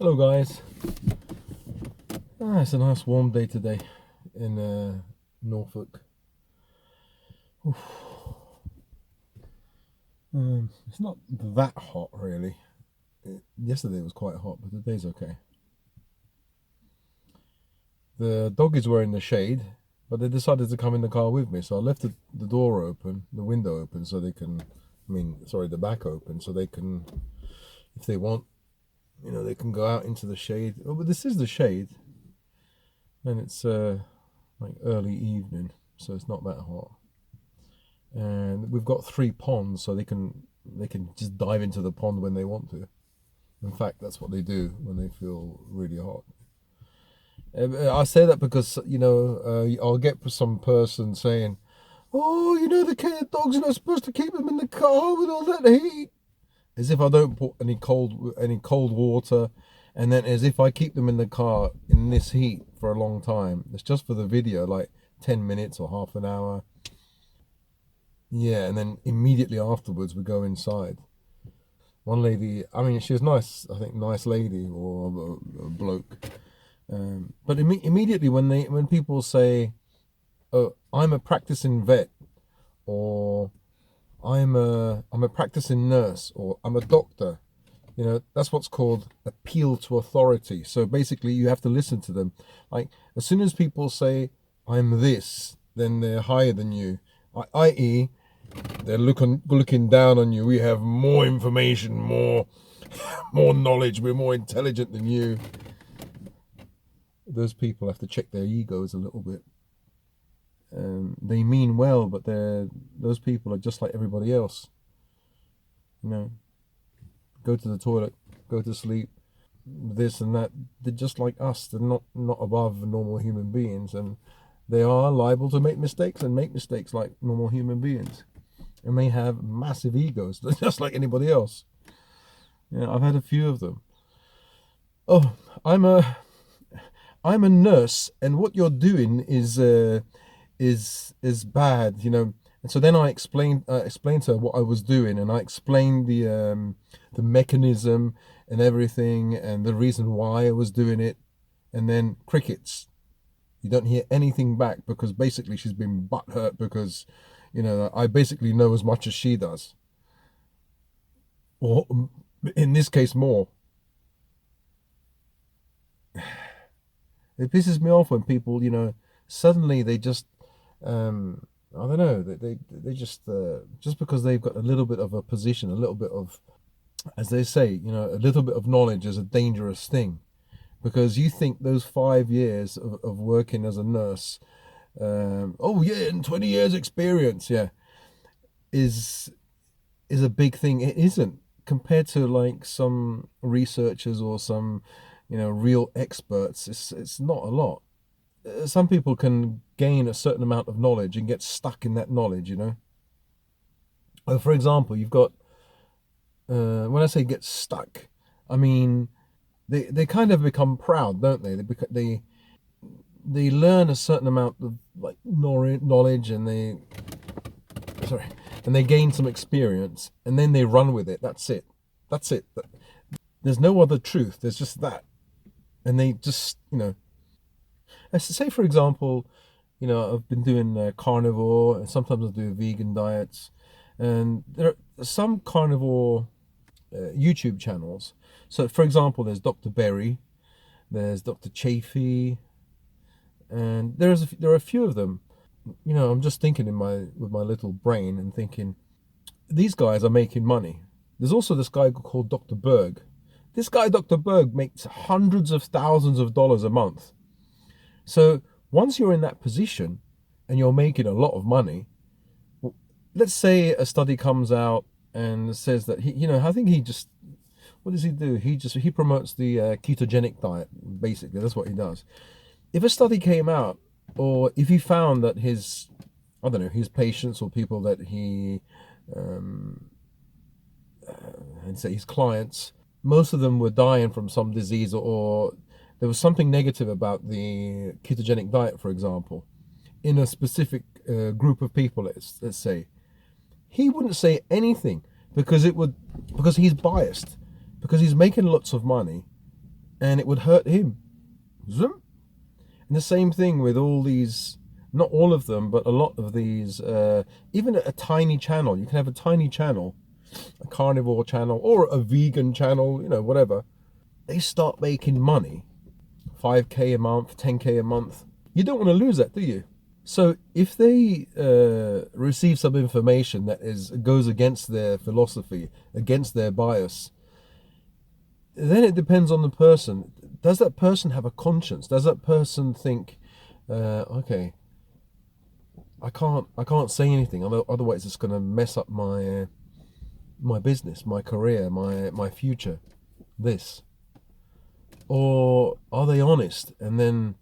Hello guys. It's a nice warm day today in Norfolk. It's not that hot really. Yesterday was quite hot, but today's okay. The doggies were in the shade, but they decided to come in the car with me, so I left the door open, the window open, so they can, the back open, so they can, if they want, they can go out into the shade. Oh, but this is the shade, and it's like early evening, so it's not that hot. And we've got 3 ponds, so they can just dive into the pond when they want to. In fact, that's what they do when they feel really hot. I say that because I'll get some person saying, "Oh, the dogs are not supposed to keep them in the car with all that heat," as if I don't put any cold water, and then as if I keep them in the car in this heat for a long time. It's just for the video, like 10 minutes or half an hour. Yeah, and then immediately afterwards we go inside. One lady, she was nice, I think, nice lady or a bloke. But immediately when people say, "Oh, I'm a practicing vet," or I'm a practicing nurse," or "I'm a doctor," that's what's called appeal to authority. So basically, you have to listen to them. Like as soon as people say, "I'm this," then they're higher than you. I.e., they're looking down on you. We have more information, more knowledge. We're more intelligent than you. Those people have to check their egos a little bit. They mean well, but those people are just like everybody else. Go to the toilet, go to sleep, this and that. They're just like us. They're not above normal human beings, and they are liable to make mistakes like normal human beings. And may have massive egos, just like anybody else. I've had a few of them. "Oh, I'm a I'm a nurse, and what you're doing is bad," And so then I explained to her what I was doing, and I explained the mechanism and everything, and the reason why I was doing it, and then crickets. You don't hear anything back because basically she's been butthurt because, I basically know as much as she does, or in this case more. It pisses me off when people, suddenly they just, I don't know, they just because they've got a little bit of a position, a little bit of, as they say, a little bit of knowledge is a dangerous thing, because you think those 5 years of working as a nurse, oh yeah, and 20 years experience, yeah, is a big thing. It isn't, compared to like some researchers or some, real experts. It's not a lot. Some people can gain a certain amount of knowledge and get stuck in that knowledge. For example, you've got, when I say get stuck, I mean they kind of become proud, don't they? They learn a certain amount of like knowledge, and they gain some experience, and then they run with it. That's it. There's no other truth. There's just that, and they just, say for example, I've been doing carnivore, and sometimes I do vegan diets, and there are some carnivore YouTube channels. So, for example, there's Dr. Berry, there's Dr. Chafee, and there are a few of them. I'm just thinking with my little brain and thinking, these guys are making money. There's also this guy called Dr. Berg. This guy, Dr. Berg, makes hundreds of thousands of dollars a month. So once you're in that position and you're making a lot of money, let's say a study comes out and says that I think what does he do? He promotes the ketogenic diet. Basically, that's what he does. If a study came out, or if he found that his patients or people that he, and say his clients, most of them were dying from some disease, or there was something negative about the ketogenic diet, for example, in a specific group of people, let's say, he wouldn't say anything because he's biased, because he's making lots of money, and it would hurt him. Zoom. And the same thing with all these, not all of them, but a lot of these, even a tiny channel. You can have a tiny channel, a carnivore channel or a vegan channel, whatever. They start making money, 5K a month, 10K a month. You don't want to lose that, do you? So if they receive some information that goes against their philosophy, against their bias, then it depends on the person. Does that person have a conscience? Does that person think, okay, I can't say anything, otherwise it's going to mess up my business, my career, my future, this? Or are they honest, and then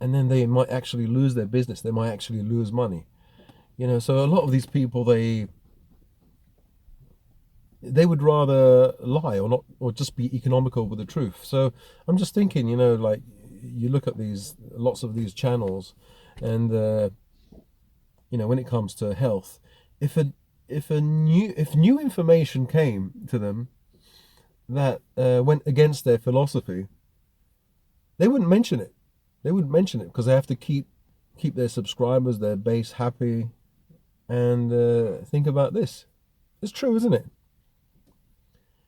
they might actually lose their business, they might actually lose money, so a lot of these people, they would rather lie or not, or just be economical with the truth. So I'm just thinking, like, you look at these, lots of these channels, and when it comes to health, if new information came to them that went against their philosophy, they wouldn't mention it. They wouldn't mention it because they have to keep their subscribers, their base happy. And think about this. It's true, isn't it?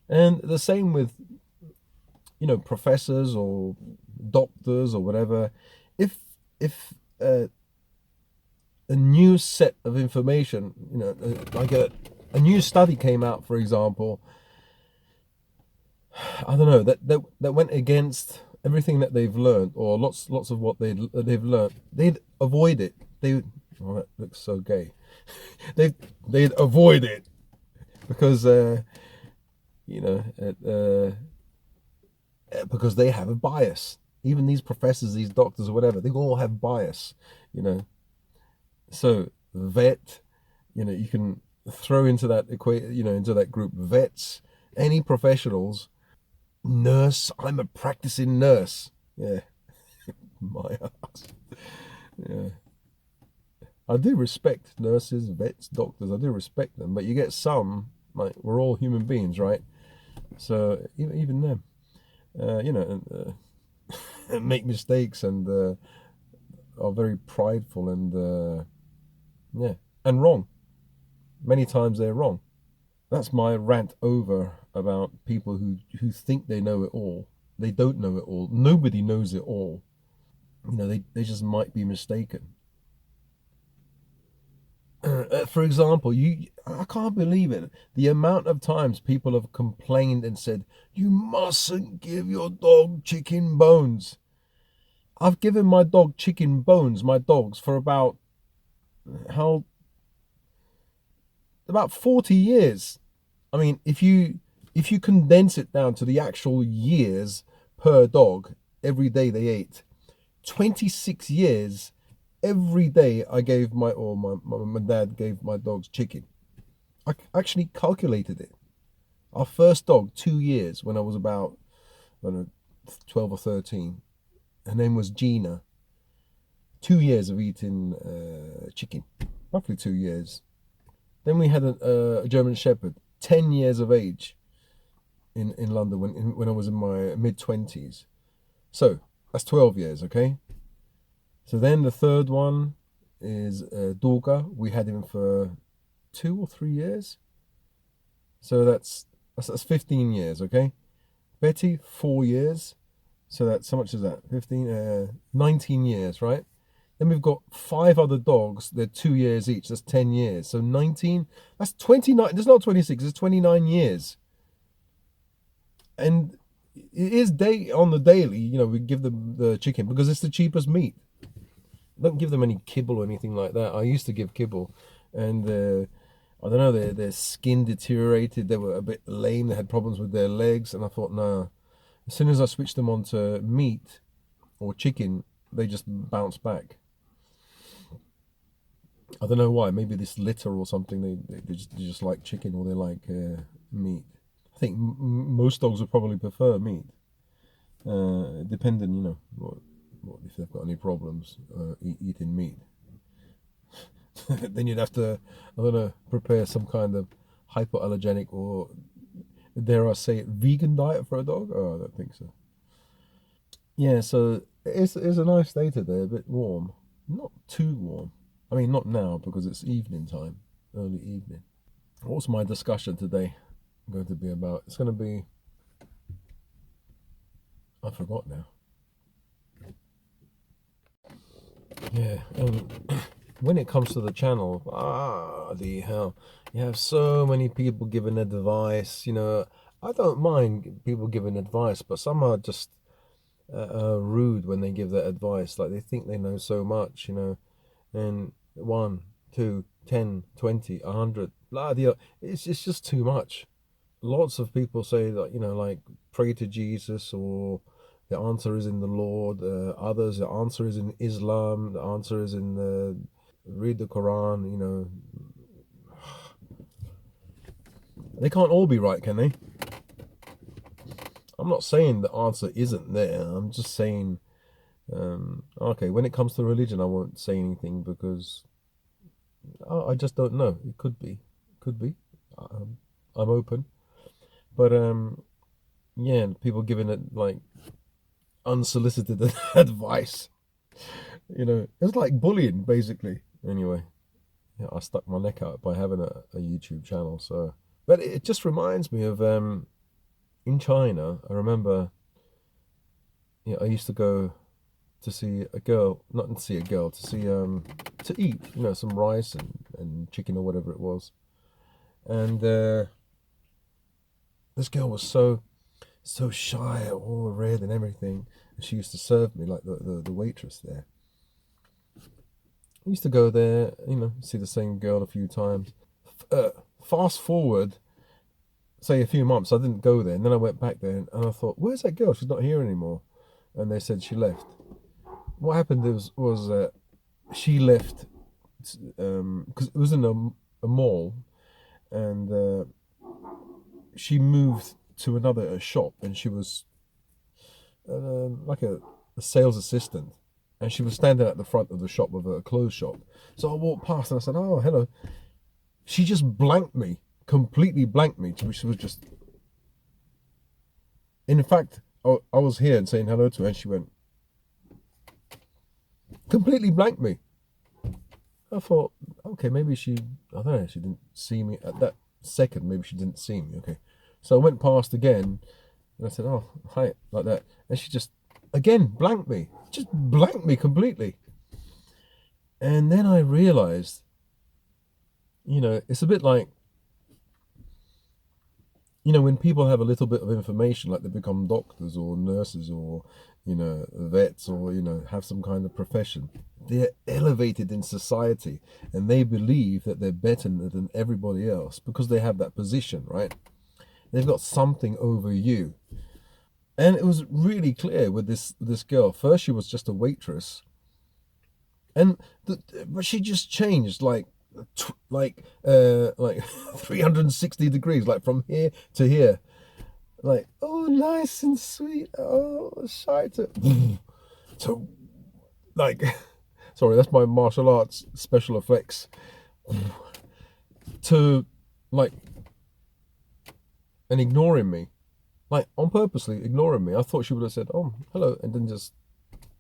And the same with, professors or doctors or whatever. If a new set of information, like a new study came out, for example, I don't know, that went against everything that they've learned, or lots of what they've learned, they'd avoid it. Oh, that looks so gay. They'd avoid it because because they have a bias. Even these professors, these doctors, or whatever, they all have bias. So vet, you can throw into that into that group vets, any professionals. Nurse, I'm a practicing nurse. Yeah, my ass. Yeah, I do respect nurses, vets, doctors. I do respect them, but you get some, like, we're all human beings, right? So even them, make mistakes, and are very prideful, and yeah, and wrong. Many times they're wrong. That's my rant over about people who think they know it all. They don't know it all. Nobody knows it all. They just might be mistaken. For example, I can't believe it. The amount of times people have complained and said, you mustn't give your dog chicken bones. I've given my dog chicken bones, my dogs, for how about 40 years. I mean, if you condense it down to the actual years per dog, every day they ate, 26 years, every day I gave my dad gave my dogs chicken. I actually calculated it. Our first dog, 2 years, when I was about, I don't know, 12 or 13. Her name was Gina. 2 years of eating chicken, roughly 2 years. Then we had a German Shepherd, 10 years of age, in London when I was in my mid-20s. So that's 12 years, okay? So then the third one is Dorga. We had him for 2 or 3 years. So that's 15 years, okay? Betty, 4 years. So that's, how much is that? 15, 19 years, right? Then we've got 5 other dogs. They're 2 years each. That's 10 years. So 19, that's 29. It's not 26, it's 29 years. And it is on the daily, we give them the chicken because it's the cheapest meat. Don't give them any kibble or anything like that. I used to give kibble, and I don't know, their skin deteriorated. They were a bit lame. They had problems with their legs, and I thought, no. As soon as I switched them onto meat or chicken, they just bounced back. I don't know why. Maybe this litter or something. They just like chicken, or they like meat. I think most dogs would probably prefer meat, depending, what if they've got any problems eating meat. Then you'd have to, I don't know, prepare some kind of hypoallergenic or dare I say it, vegan diet for a dog? Oh, I don't think so. Yeah, so it's a nice day today, a bit warm. Not too warm. I mean, not now because it's evening time, early evening. What's my discussion today going to be about? It's going to be, I forgot now. Yeah, when it comes to the channel, the hell, you have so many people giving advice. I don't mind people giving advice, but some are just rude when they give that advice. Like they think they know so much, and one, two, 10, 20, 100, blah, it's just too much. Lots of people say that, like pray to Jesus, or the answer is in the Lord. Others, the answer is in Islam. The answer is in read the Quran. They can't all be right, can they? I'm not saying the answer isn't there. I'm just saying, okay, when it comes to religion, I won't say anything because I just don't know. It could be. I'm open, but yeah, people giving it like unsolicited advice. It's like bullying, basically. Anyway, yeah, I stuck my neck out by having a YouTube channel. So, but it just reminds me of in China. I remember, I used to go to see a girl, not to see a girl, to see to eat, some rice and chicken or whatever it was. And this girl was so shy, all red and everything. And she used to serve me like the waitress there. I used to go there, see the same girl a few times. Uh, Fast forward, say a few months, I didn't go there, and then I went back there, and I thought, "Where's that girl? She's not here anymore." And they said she left. What happened was she left because it was in a mall, and she moved to another shop, and she was like a sales assistant, and she was standing at the front of the shop of a clothes shop. So I walked past and I said, "Oh, hello." She just blanked me, completely blanked me. She was just, in fact, I was here and saying hello to her, and she went, completely blanked me. I thought, okay, maybe I don't know, she didn't see me at that second. Maybe she didn't see me. Okay. So I went past again, and I said, "Oh, hi," like that. And she just, again, blanked me. Just blanked me completely. And then I realized, it's a bit like, when people have a little bit of information, like they become doctors or nurses or, vets or, have some kind of profession, they're elevated in society and they believe that they're better than everybody else because they have that position, right? They've got something over you. And it was really clear with this girl. First, she was just a waitress, and but she just changed like 360 degrees, like from here to here. Like, oh, nice and sweet. Oh, shy to like, sorry, that's my martial arts special effects. To like, and ignoring me, like on purposely ignoring me. I thought she would have said, "Oh, hello," and then just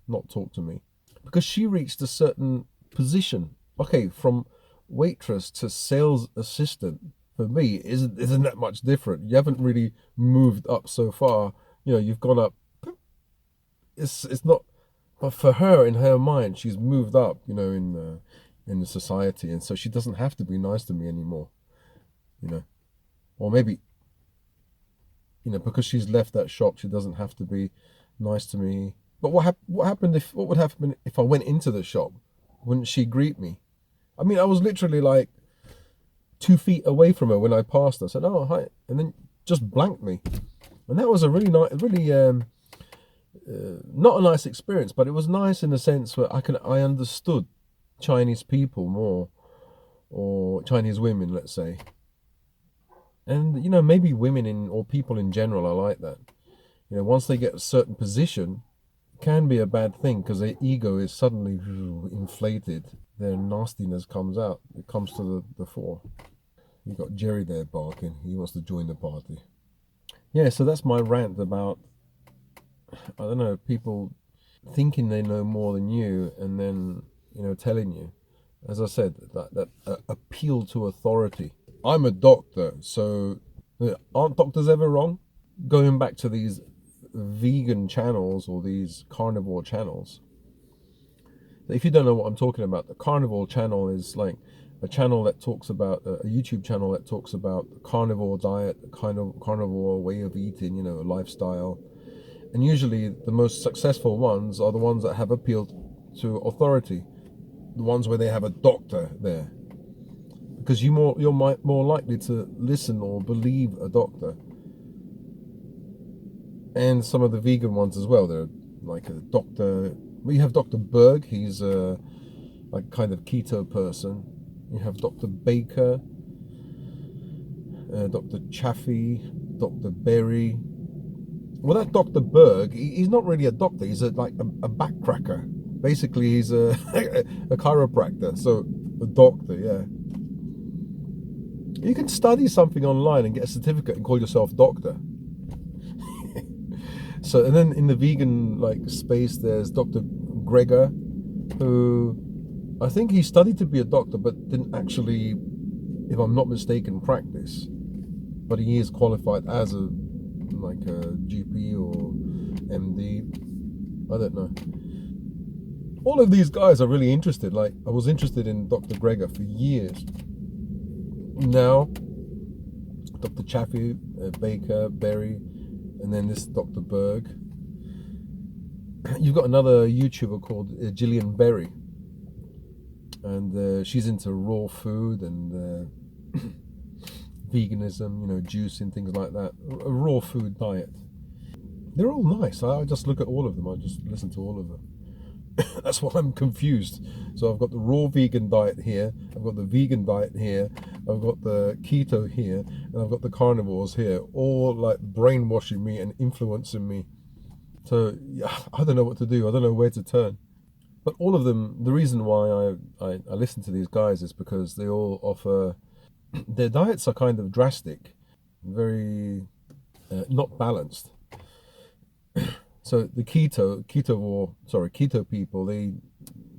not talk to me because she reached a certain position. Okay, from waitress to sales assistant for me isn't that much different. You haven't really moved up so far. You've gone up. It's not, but for her, in her mind, she's moved up. In the society, and so she doesn't have to be nice to me anymore. You know, or maybe because she's left that shop, she doesn't have to be nice to me. But what would happen if I went into the shop? Wouldn't she greet me? I mean, I was literally like 2 feet away from her when I passed her. I said, "Oh, hi," and then just blanked me. And that was a really nice, really not a nice experience, but it was nice in the sense where I understood Chinese people more, or Chinese women, let's say. And maybe women or people in general are like that. Once they get a certain position, it can be a bad thing because their ego is suddenly inflated. Their nastiness comes out. It comes to the fore. You've got Jerry there barking. He wants to join the party. Yeah, so that's my rant about, I don't know, people thinking they know more than you, and then, telling you, as I said, that appeal to authority. I'm a doctor, so aren't doctors ever wrong? Going back to these vegan channels or these carnivore channels, if you don't know what I'm talking about, the carnivore channel is like a channel that talks about a YouTube channel that talks about the carnivore diet, the kind of carnivore way of eating, lifestyle. And usually the most successful ones are the ones that have appealed to authority, the ones where they have a doctor there, because you're more likely to listen or believe a doctor. And some of the vegan ones as well. They're like a doctor. We have Dr. Berg. He's a like kind of keto person. You have Dr. Baker, Dr. Chaffee, Dr. Berry. Well, that Dr. Berg, he's not really a doctor. He's like a backcracker. Basically, he's a a chiropractor. So a doctor, yeah. You can study something online and get a certificate and call yourself doctor. So, and then in the vegan like space, there's Dr. Gregor, who I think he studied to be a doctor, but didn't actually, if I'm not mistaken, practice. But he is qualified as a GP or MD. I don't know. All of these guys are really interested. Like I was interested in Dr. Gregor for years. Now, Dr. Chaffee, Baker, Berry, and then this Dr. Berg. You've got another YouTuber called Gillian Berry, and she's into raw food and veganism, juicing, things like that. A raw food diet. They're all nice. I just look at all of them. I just listen to all of them. That's why I'm confused. So I've got the raw vegan diet here, I've got the vegan diet here, I've got the keto here, and I've got the carnivores here, all like brainwashing me and influencing me. So yeah, I don't know what to do. I don't know where to turn. But all of them, the reason why I listen to these guys is because they all offer, their diets are kind of drastic, very not balanced. So the keto people, they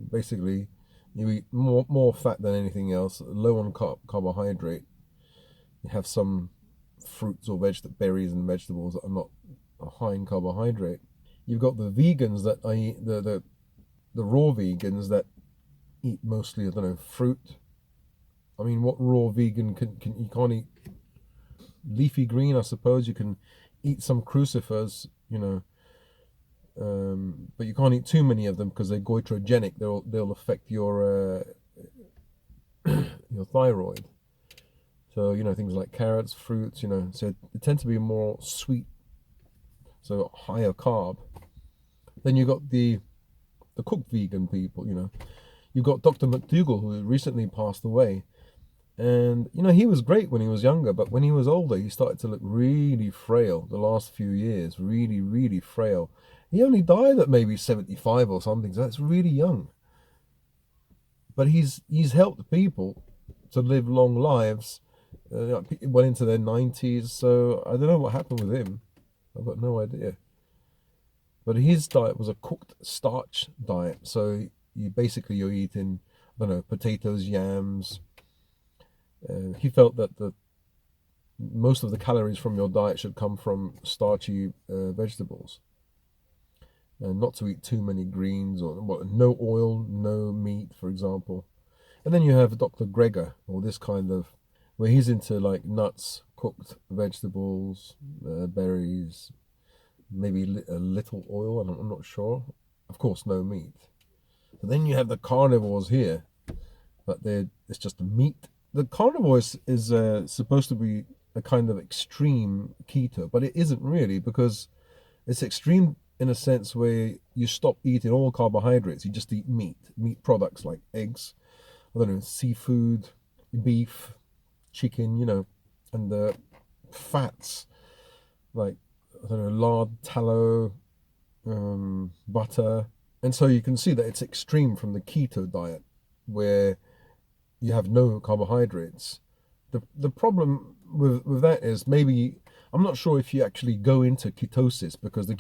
basically, you eat more fat than anything else, low on carbohydrate. You have some fruits or berries and vegetables that are not high in carbohydrate. You've got the vegans that I eat, the raw vegans that eat mostly, I don't know, fruit. I mean, what raw vegan can you can't eat leafy green, I suppose. You can eat some crucifers, but you can't eat too many of them because they're goitrogenic. They'll affect your your thyroid. So things like carrots, fruits. So they tend to be more sweet, so higher carb. Then you got the cooked vegan people. You've got Dr. McDougall, who recently passed away. And he was great when he was younger, but when he was older, he started to look really frail. The last few years, really, really frail. He only died at maybe 75 or something, so that's really young. But he's helped people to live long lives, went into their 90s. So I don't know what happened with him. I've got no idea. But his diet was a cooked starch diet. So you're eating, I don't know, potatoes, yams. He felt that most of the calories from your diet should come from starchy vegetables, and not to eat too many greens or no oil, no meat, for example. And then you have Dr. Gregor, or this kind of, where he's into like nuts, cooked vegetables, berries, maybe a little oil, and I'm not sure. Of course, no meat. But then you have the carnivores here, but it's just meat. The carnivore is supposed to be a kind of extreme keto, but it isn't really, because it's extreme in a sense where you stop eating all carbohydrates. You just eat meat products like eggs, I don't know, seafood, beef, chicken, and the fats like, I don't know, lard, tallow, butter. And so you can see that it's extreme from the keto diet, where you have no carbohydrates. The problem with that is, maybe I'm not sure if you actually go into ketosis, because with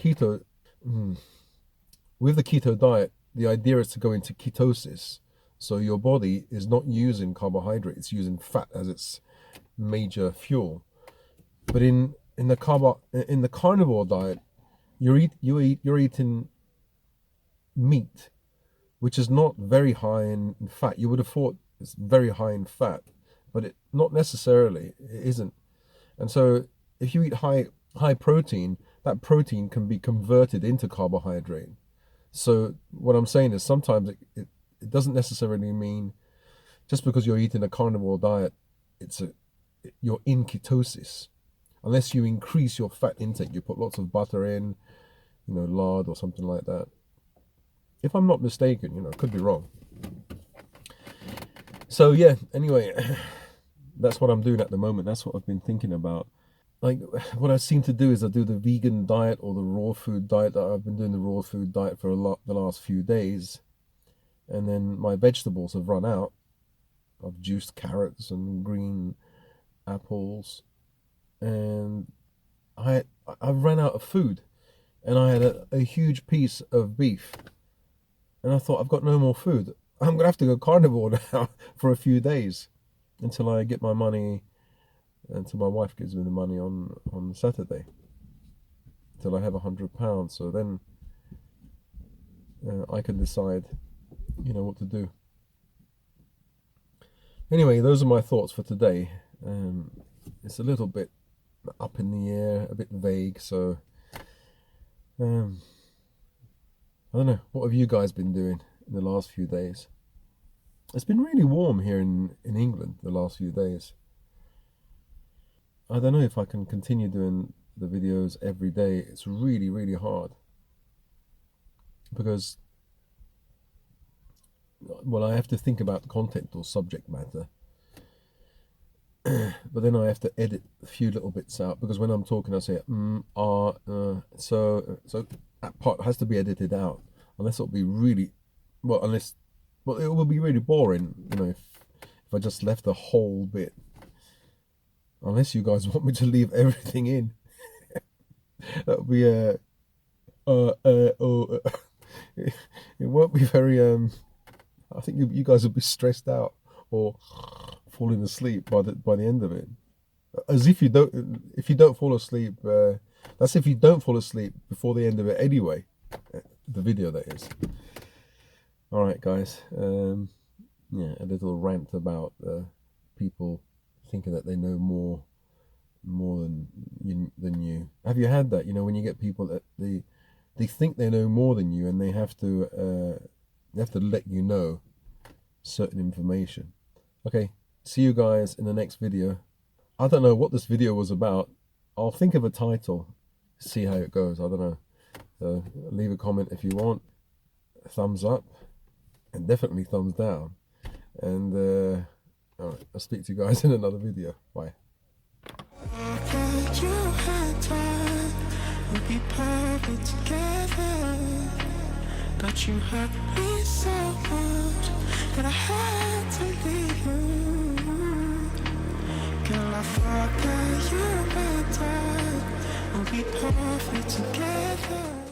the keto diet, the idea is to go into ketosis. So your body is not using carbohydrate, it's using fat as its major fuel. But in the carnivore diet, you're eating meat, which is not very high in fat. You would have thought it's very high in fat, but not necessarily. It isn't. And so if you eat high protein, that protein can be converted into carbohydrate. So what I'm saying is sometimes it doesn't necessarily mean just because you're eating a carnivore diet, you're in ketosis. Unless you increase your fat intake, you put lots of butter in, lard or something like that. If I'm not mistaken, could be wrong. So yeah, anyway, that's what I'm doing at the moment. That's what I've been thinking about. Like, what I seem to do is I do the vegan diet or the raw food diet. I've been doing the raw food diet for the last few days. And then my vegetables have run out. I've juiced carrots and green apples. And I ran out of food. And I had a huge piece of beef. And I thought, I've got no more food. I'm going to have to go carnivore now for a few days until I get my money, until my wife gives me the money on Saturday, until I have £100. So then I can decide, what to do. Anyway, those are my thoughts for today. It's a little bit up in the air, a bit vague, so I don't know. What have you guys been doing in the last few days? It's been really warm here in England the last few days. I don't know if I can continue doing the videos every day. It's really, really hard. Because, well, I have to think about content or subject matter. But then I have to edit a few little bits out, because when I'm talking I say so that part has to be edited out, unless it'll be really it will be really boring, if I just left the whole bit. Unless you guys want me to leave everything in. That would be it won't be very I think you guys will be stressed out or falling asleep by the end of it. As if you don't fall asleep, that's if you don't fall asleep before the end of it anyway. The video, that is. All right, guys. Yeah, a little rant about people thinking that they know more than you. Have you had that? When you get people that they think they know more than you, and they have to let you know certain information. Okay, see you guys in the next video. I don't know what this video was about. I'll think of a title, see how it goes. I don't know. So leave a comment if you want. Thumbs up, and definitely thumbs down. And all right, I'll speak to you guys in another video. Bye. We'd be perfect together, but you hurt me so much that I had to leave you. Girl, I thought that you and I would be perfect together.